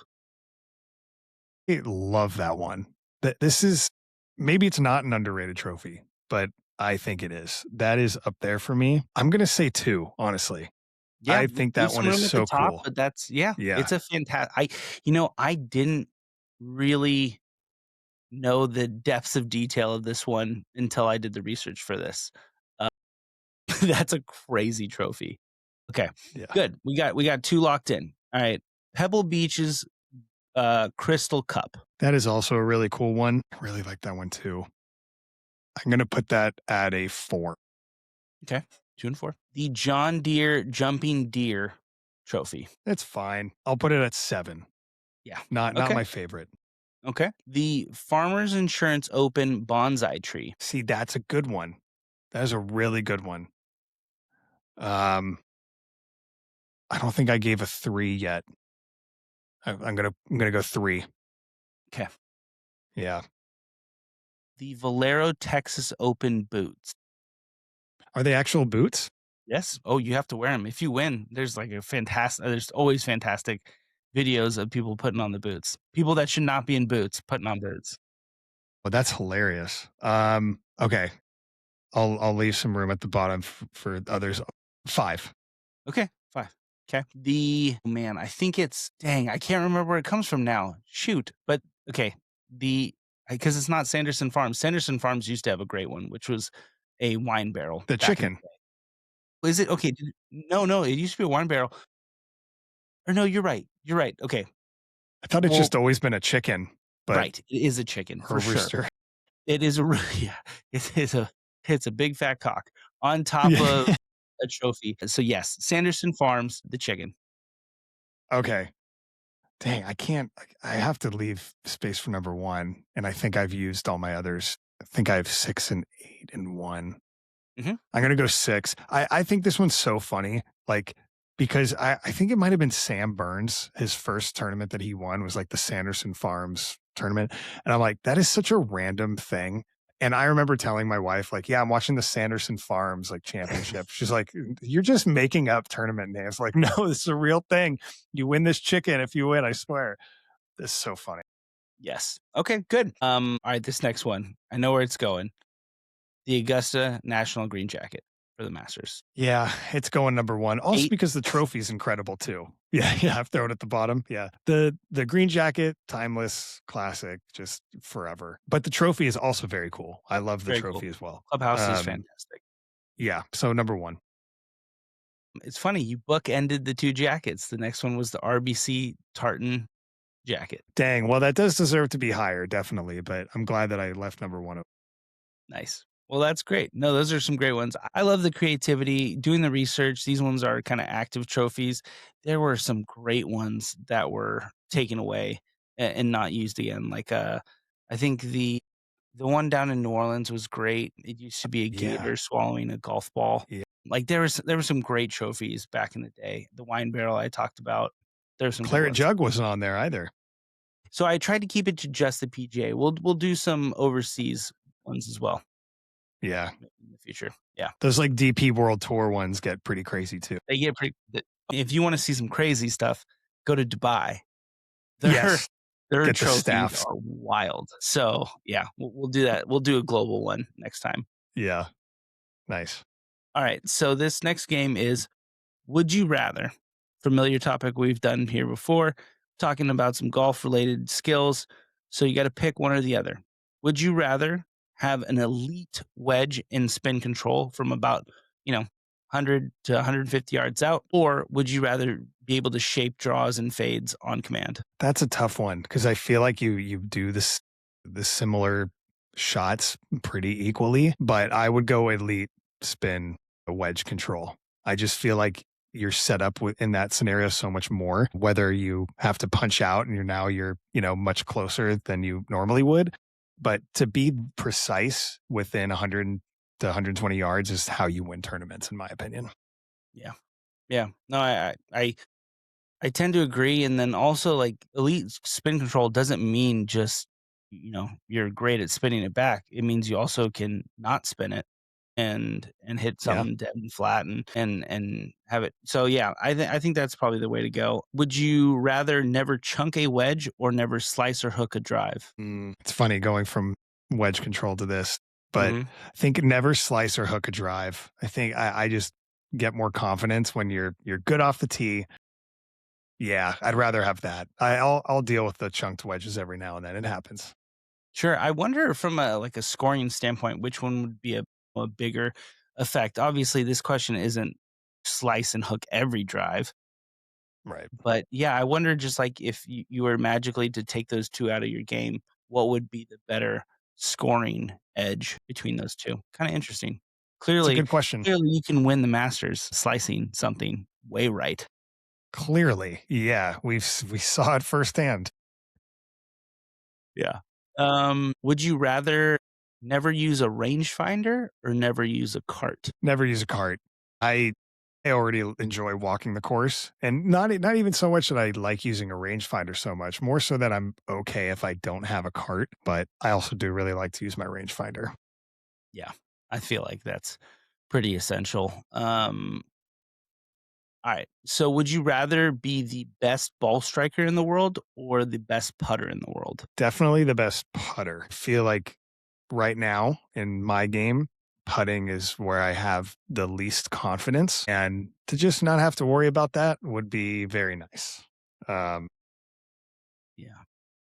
S2: I love that one. This is, maybe it's not an underrated trophy, but I think it is. That is up there for me. I'm going to say 2, honestly. Yeah, I think that one is so cool.
S1: But that's, it's a fantastic, I didn't really know the depths of detail of this one until I did the research for this. That's a crazy trophy. Okay, good. We got 2 locked in. All right, Pebble Beach's Crystal Cup.
S2: That is also a really cool one. I really like that one too. I'm going to put that at a 4.
S1: Okay, 2 and 4. The John Deere Jumping Deer Trophy.
S2: That's fine. I'll put it at 7.
S1: Yeah,
S2: not my favorite.
S1: Okay. The Farmers Insurance Open Bonsai Tree.
S2: See, that's a good one. That is a really good one. I don't think I gave a 3 yet. I'm gonna go 3.
S1: Okay.
S2: Yeah.
S1: The Valero Texas Open boots.
S2: Are they actual boots?
S1: Yes. Oh, you have to wear them if you win. There's there's always fantastic videos of people putting on the boots. People that should not be in boots putting on boots.
S2: Well, that's hilarious. Okay. I'll leave some room at the bottom for others. 5.
S1: Okay, 5. Okay. I think I can't remember where it comes from now. Shoot. But okay. Because it's not Sanderson Farms. Sanderson Farms used to have a great one, which was a wine barrel.
S2: The chicken.
S1: Is it? Okay. No, it used to be a wine barrel. Or no, you're right. Okay.
S2: I thought it's just always been a chicken. But
S1: right. It is a chicken for
S2: rooster.
S1: Sure. It is it's a big fat cock on top of a trophy. So yes, Sanderson Farms, the chicken.
S2: Okay. Dang, I have to leave space for number 1. And I think I've used all my others. I think I have 6 and 8 and 1.
S1: Mm-hmm.
S2: I'm going to go 6. I think this one's so funny. Because I think it might have been Sam Burns. His first tournament that he won was the Sanderson Farms tournament. And I'm like, that is such a random thing. And I remember telling my wife, I'm watching the Sanderson Farms championship. She's like, you're just making up tournament names. No, this is a real thing. You win this chicken if you win, I swear. This is so funny.
S1: Yes. Okay, good. All right, this next one. I know where it's going. The Augusta National Green Jacket for the Masters.
S2: Yeah, it's going number 1. Also because the trophy's incredible too. Yeah, I've thrown it at the bottom. Yeah. The green jacket, timeless, classic, just forever. But the trophy is also very cool. I love the trophy as well.
S1: Clubhouse is fantastic.
S2: Yeah, so number 1.
S1: It's funny, you bookended the 2 jackets. The next one was the RBC tartan jacket.
S2: Dang, well, that does deserve to be higher, definitely. But I'm glad that I left number 1.
S1: Nice. Well, that's great. No, those are some great ones. I love the creativity, doing the research. These ones are kind of active trophies. There were some great ones that were taken away and not used again. Like I think the one down in New Orleans was great. It used to be a
S2: Yeah.
S1: gator swallowing a golf ball.
S2: Yeah.
S1: Like there were some great trophies back in the day. The wine barrel I talked about. There's some good
S2: Claret
S1: ones.
S2: Jug wasn't on there either.
S1: So I tried to keep it to just the PGA. We'll do some overseas ones as well
S2: Yeah.
S1: in the future. Yeah.
S2: Those like DP World Tour ones get pretty crazy too.
S1: They get pretty if you want to see some crazy stuff, go to Dubai. Their
S2: Yes.
S1: their
S2: Get the
S1: trophies
S2: staffs.
S1: are wild. So, yeah, we'll do that. We'll do a global one next time.
S2: Yeah. Nice.
S1: All right. So this next game is Would You Rather? Familiar topic we've done here before, talking about some golf related skills. So you got to pick one or the other. Would you rather have an elite wedge in spin control from about, 100 to 150 yards out, or would you rather be able to shape draws and fades on command?
S2: That's a tough one because I feel like you do the similar shots pretty equally, but I would go elite spin wedge control. I just feel like you're set up in that scenario so much more, whether you have to punch out and you're much closer than you normally would. But to be precise within 100 to 120 yards is how you win tournaments, in my opinion.
S1: Yeah. Yeah. No, I tend to agree. And then also like elite spin control doesn't mean just, you're great at spinning it back. It means you also can not spin it and hit
S2: Yeah.
S1: something dead and flat and have it. So yeah, I think that's probably the way to go. Would you rather never chunk a wedge or never slice or hook a drive?
S2: It's funny going from wedge control to this, but
S1: Mhm.
S2: I think never slice or hook a drive. I think I just get more confidence when you're good off the tee. Yeah, I'd rather have that. I'll deal with the chunked wedges every now and then. It happens.
S1: Sure. I wonder from a scoring standpoint, which one would be a bigger effect. Obviously, this question isn't slice and hook every drive.
S2: Right.
S1: But yeah, I wonder just like if you were magically to take those two out of your game, what would be the better scoring edge between those two? Kind of interesting.
S2: It's a
S1: Clearly,
S2: good question.
S1: clearly you can win the Masters slicing something way right.
S2: Clearly, yeah, we saw it firsthand.
S1: Yeah. Would you rather never use a rangefinder or never use a cart?
S2: Never use a cart. I already enjoy walking the course, and not even so much that I like using a rangefinder so much, more so that I'm okay if I don't have a cart, but I also do really like to use my rangefinder.
S1: Yeah. I feel like that's pretty essential. All right. So would you rather be the best ball striker in the world or the best putter in the world?
S2: Definitely the best putter. I feel like right now in my game, putting is where I have the least confidence, and to just not have to worry about that would be very nice. Um,
S1: Yeah.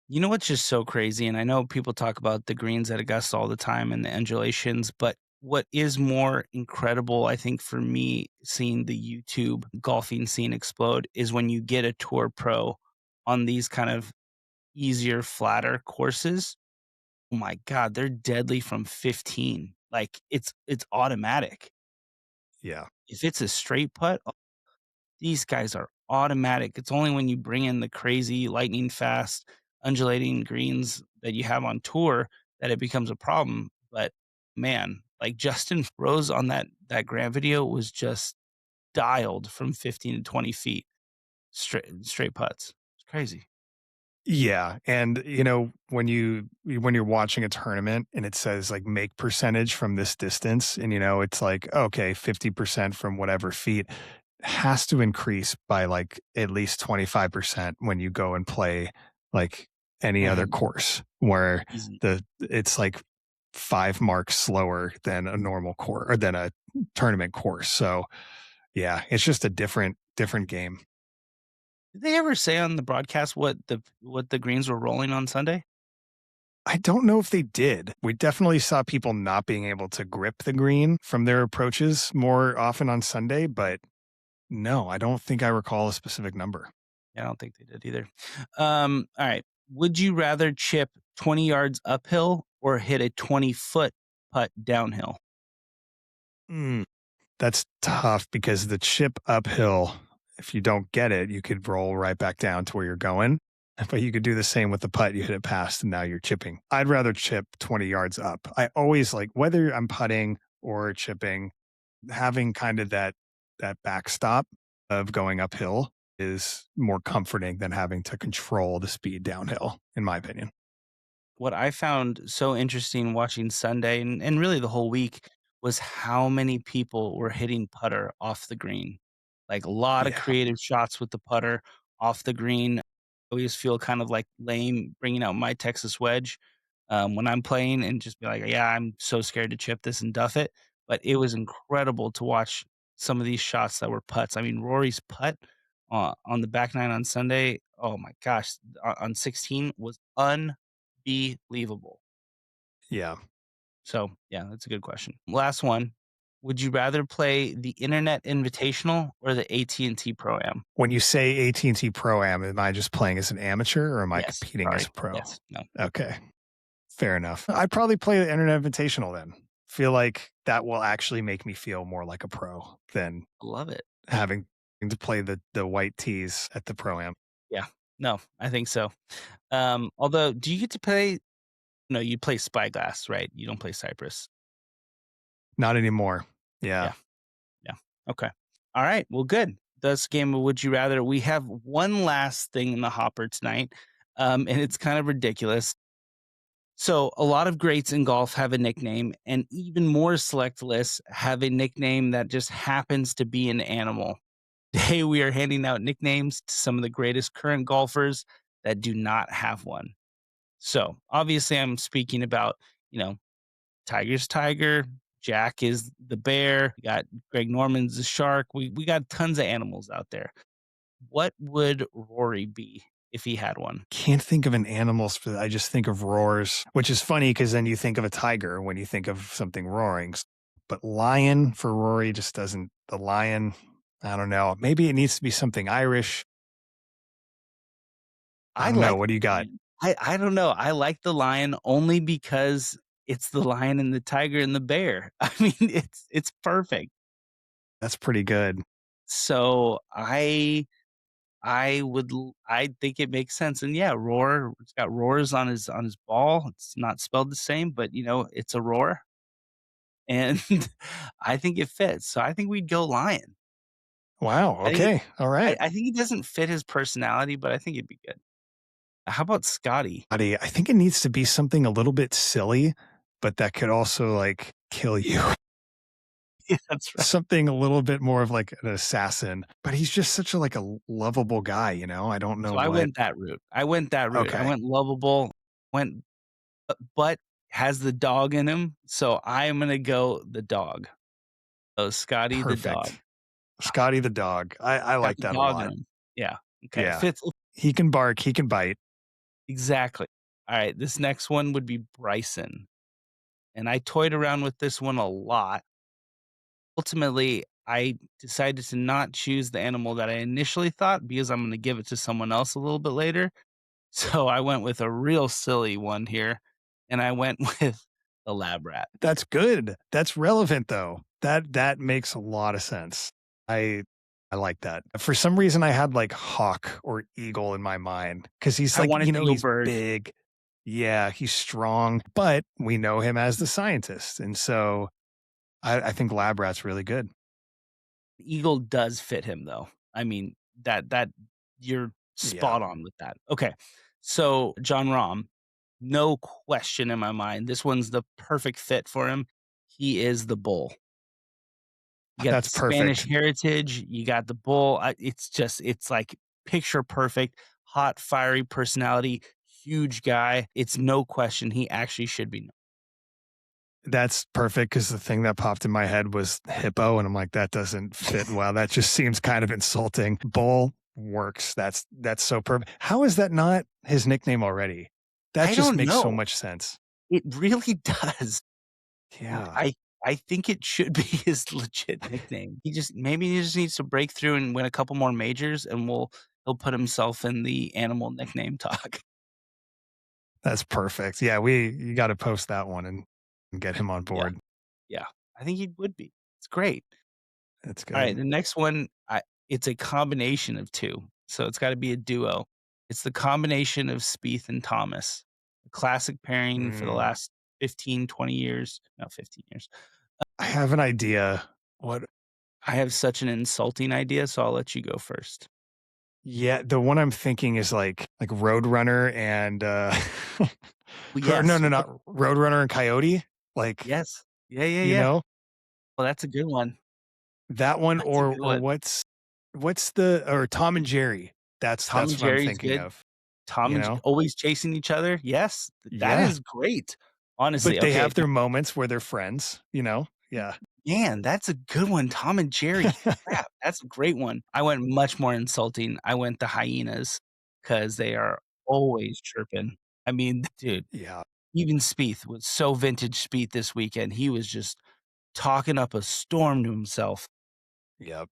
S1: You know what's just so crazy? And I know people talk about the greens at Augusta all the time and the undulations, but what is more incredible, I think, for me, seeing the YouTube golfing scene explode is when you get a tour pro on these kind of easier, flatter courses. Oh my God, they're deadly from 15. Like it's automatic.
S2: yeah.
S1: If it's a straight putt, these guys are automatic. It's only when you bring in the crazy lightning fast undulating greens that you have on tour that it becomes a problem. But man, like Justin Rose on that Grant video was just dialed from 15 to 20 feet straight putts. It's crazy.
S2: Yeah, and when you're watching a tournament and it says like make percentage from this distance, and it's like okay, 50% from whatever feet has to increase by like at least 25% when you go and play like any other
S1: Man,
S2: course where
S1: easy.
S2: it's like 5 marks slower than a normal course or than a tournament course. So yeah, it's just a different game.
S1: Did they ever say on the broadcast what the greens were rolling on Sunday?
S2: I don't know if they did. We definitely saw people not being able to grip the green from their approaches more often on Sunday, but no, I don't think I recall a specific number.
S1: Yeah, I don't think they did either. All right. Would you rather chip 20 yards uphill or hit a 20-foot putt downhill?
S2: That's tough because the chip uphill, if you don't get it, you could roll right back down to where you're going. But you could do the same with the putt. You hit it past and now you're chipping. I'd rather chip 20 yards up. I always like, whether I'm putting or chipping, having kind of that backstop of going uphill is more comforting than having to control the speed downhill, in my opinion.
S1: What I found so interesting watching Sunday and really the whole week was how many people were hitting putter off the green. Like a lot of
S2: Yeah.
S1: creative shots with the putter off the green. I always feel kind of like lame bringing out my Texas wedge when I'm playing and just be like, yeah, I'm so scared to chip this and duff it. But it was incredible to watch some of these shots that were putts. I mean, Rory's putt on the back nine on Sunday, oh my gosh, on 16 was unbelievable.
S2: Yeah.
S1: So, yeah, that's a good question. Last one. Would you rather play the Internet Invitational or the AT&T Pro-Am?
S2: When you say AT&T Pro-Am, am I just playing as an amateur or am I
S1: Yes,
S2: competing as
S1: sorry.
S2: a pro?
S1: Yes, no.
S2: Okay. Fair enough. I'd probably play the Internet Invitational then. Feel like that will actually make me feel more like a pro than
S1: I love it.
S2: having to play the white tees at the Pro-Am.
S1: Yeah. No, I think so. Although, do you get to play no, you play Spyglass, right? You don't play Cypress.
S2: Not anymore. Yeah.
S1: Yeah. Yeah. Okay. All right. Well, good. That's game of Would You Rather. We have one last thing in the hopper tonight, and it's kind of ridiculous. So, a lot of greats in golf have a nickname, and even more select lists have a nickname that just happens to be an animal. Today, we are handing out nicknames to some of the greatest current golfers that do not have one. So, obviously, I'm speaking about, Tiger's Tiger, Jack is the bear, we got Greg Norman's the shark. We got tons of animals out there. What would Rory be if he had one?
S2: Can't think of an animal. I just think of roars, which is funny because then you think of a tiger when you think of something roaring. But lion for Rory just doesn't. The lion, I don't know. Maybe it needs to be something Irish. I don't know. What do you got?
S1: I don't know. I like the lion only because it's the lion and the tiger and the bear. I mean, it's perfect.
S2: That's pretty good.
S1: So I think it makes sense. And yeah, roar. It's got roars on his ball. It's not spelled the same, but it's a roar. And I think it fits. So I think we'd go lion.
S2: Wow.
S1: I think
S2: Okay. All right.
S1: I think it doesn't fit his personality, but I think it'd be good. How about Scotty?
S2: I think it needs to be something a little bit silly, but that could also like kill you.
S1: Yeah, that's right.
S2: Something a little bit more of like an assassin, but he's just such a lovable guy, I don't know
S1: So I
S2: what.
S1: went that route. I
S2: Okay.
S1: went lovable, went but has the dog in him, so I'm gonna go the dog. So Scotty the dog.
S2: Perfect. Scotty the dog. I
S1: Got
S2: like
S1: the
S2: that a
S1: dog in
S2: lot.
S1: him. Yeah. Okay.
S2: Yeah.
S1: Fits
S2: He can bark, he can bite.
S1: exactly. Alright, this next one would be Bryson, and I toyed around with this one a lot. Ultimately, I decided to not choose the animal that I initially thought because I'm gonna give it to someone else a little bit later. So I went with a real silly one here, and I went with the lab rat.
S2: That's good. That's relevant though. That makes a lot of sense. I I like that. For some reason I had like hawk or eagle in my mind cuz he's
S1: I
S2: like,
S1: wanted to go
S2: he's
S1: bird.
S2: big. Yeah, he's strong, but we know him as the scientist. And so I think lab rat's really good.
S1: Eagle does fit him though. I mean, that you're
S2: Yeah.
S1: spot on with that. Okay. So John Rahm, no question in my mind, this one's the perfect fit for him. He is the bull. You got
S2: That's
S1: the Spanish
S2: perfect.
S1: heritage, you got the bull. It's like picture perfect, hot, fiery personality, huge guy. It's no question he actually should be.
S2: That's perfect because the thing that popped in my head was hippo, and I'm like, that doesn't fit well. That just seems kind of insulting. Bull works. That's so perfect. How is that not his nickname already? That
S1: I
S2: just
S1: don't
S2: makes so
S1: know.
S2: much sense.
S1: It really does.
S2: Yeah.
S1: I think it should be his legit nickname. Maybe he just needs to break through and win a couple more majors, and he'll put himself in the animal nickname talk.
S2: That's perfect. Yeah, you got to post that one and get him on
S1: Yeah,
S2: board.
S1: yeah. I think he would be. It's great.
S2: That's
S1: All right,
S2: good.
S1: the next one, it's a combination of two, so it's got to be a duo. It's the combination of Spieth and Thomas, a classic pairing for the
S2: Mm,
S1: last 15, 20 years. No, 15 years.
S2: I have an idea. What?
S1: I have such an insulting idea, so I'll let you go first.
S2: Yeah, the one I'm thinking is like Roadrunner and
S1: Well,
S2: or no,
S1: yes.
S2: no, not Roadrunner and Coyote. Like,
S1: Yes. Yeah, yeah,
S2: you
S1: yeah.
S2: know,
S1: Well, that's a good one.
S2: that one
S1: That's a good
S2: or
S1: one.
S2: what's the or Tom and Jerry.
S1: Tom and
S2: That's what I'm
S1: Jerry's
S2: thinking
S1: good.
S2: of,
S1: Tom
S2: you
S1: and J
S2: know?
S1: always chasing each other. Yes, that
S2: Yeah.
S1: is great.
S2: But
S1: Honestly,
S2: they
S1: okay,
S2: have their moments where they're friends, you know? Yeah.
S1: man, that's a good one. Tom and Jerry. Crap, that's a great one. I went much more insulting. I went the hyenas because they are always chirping. I mean, dude,
S2: Yeah.
S1: even Spieth was so vintage Spieth this weekend. He was just talking up a storm to himself
S2: Yep.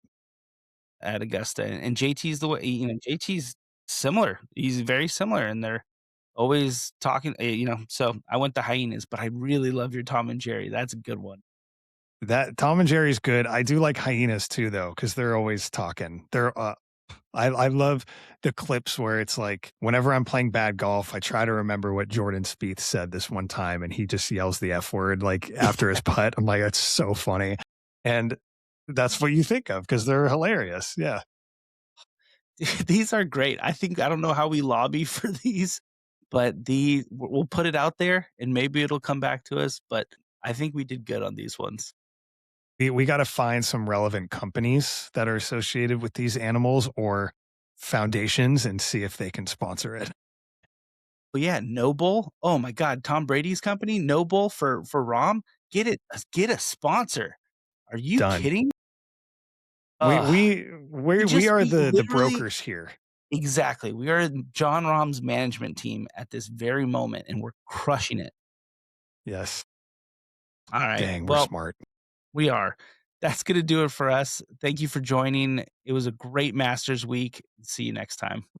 S1: at Augusta, and JT's the way JT's similar. He's very similar, and they're always talking, so I went the hyenas, but I really love your Tom and Jerry. That's a good one.
S2: That Tom and Jerry's good. I do like hyenas too, though, because they're always talking. I love the clips where it's like whenever I'm playing bad golf, I try to remember what Jordan Spieth said this one time, and he just yells the F word like after his putt. I'm like, that's so funny, and that's what you think of because they're hilarious. Yeah,
S1: These are great. I don't know how we lobby for these, but we'll put it out there and maybe it'll come back to us, but I think we did good on these ones.
S2: we got to find some relevant companies that are associated with these animals or foundations and see if they can sponsor it.
S1: But yeah, Noble. Oh my God, Tom Brady's company, Noble for Rom. Get a sponsor. Are you
S2: Done.
S1: kidding?
S2: We
S1: Ugh.
S2: we we we are
S1: We
S2: the
S1: literally
S2: brokers here.
S1: exactly. We are John Rahm's management team at this very moment, and we're crushing it.
S2: Yes.
S1: All right.
S2: Dang, we're
S1: Well,
S2: smart.
S1: we are. That's going to do it for us. Thank you for joining. It was a great Masters week. See you next time.